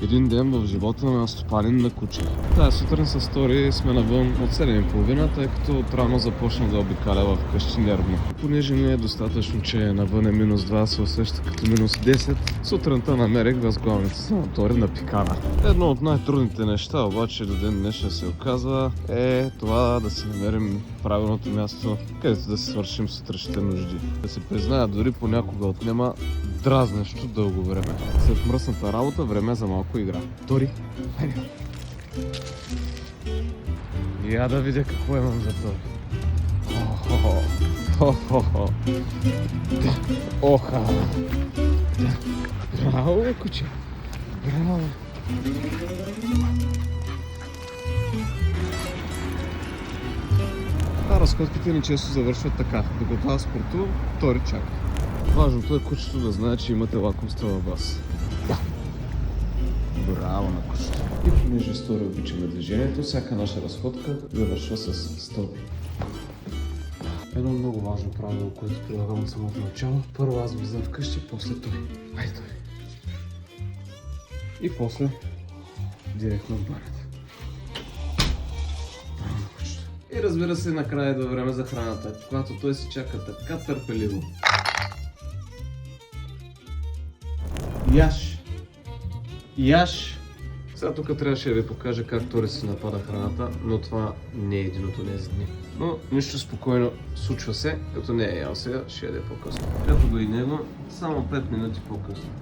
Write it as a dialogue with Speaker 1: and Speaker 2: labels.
Speaker 1: Един ден в живота на стопанин на куче. Тази сутрин с Тори сме навън от 7:30, тъй като отрано започна да обикаля вкъщи нервно. Понеже не е достатъчно, че навън е -2, се усеща като -10, сутринта намерих възглавницата на Тори напикана. Едно от най-трудните неща обаче до ден днешен се оказва е това да си намерим правилното място, където да си свършим сутрешните нужди. Да се призная, дори понякога отнема дразнещо дълго време. След мръсната работа, време за малко игра. Тори, хайде! Я да видя какво имам за Тори. Хо-хо-хо! Оха! Браво, куче! Браво! Разходките ни често завършват така. Докато аз спортувам, Тори чака. Важното е кучето да знае, че имате лакомства във вас. Да! Браво на кучето! И понеже с Тори обичаме движението, всяка наша разходка завършва с стълби. Едно много важно правило, което прилагам от самото начало. Първо аз влизам вкъщи, после Тори. Айде, Тори! И после директно в банята. И разбира се, накрая идва време за храната, когато той се чака така търпеливо. Яш! Яш! Сега тук трябваше да ви покажа как Тори си напада храната, но това не е един от тези дни. Но нищо спокойно, случва се, като не е ял сега, ще яде по-късно. Ето го и него, само 5 минути по-късно.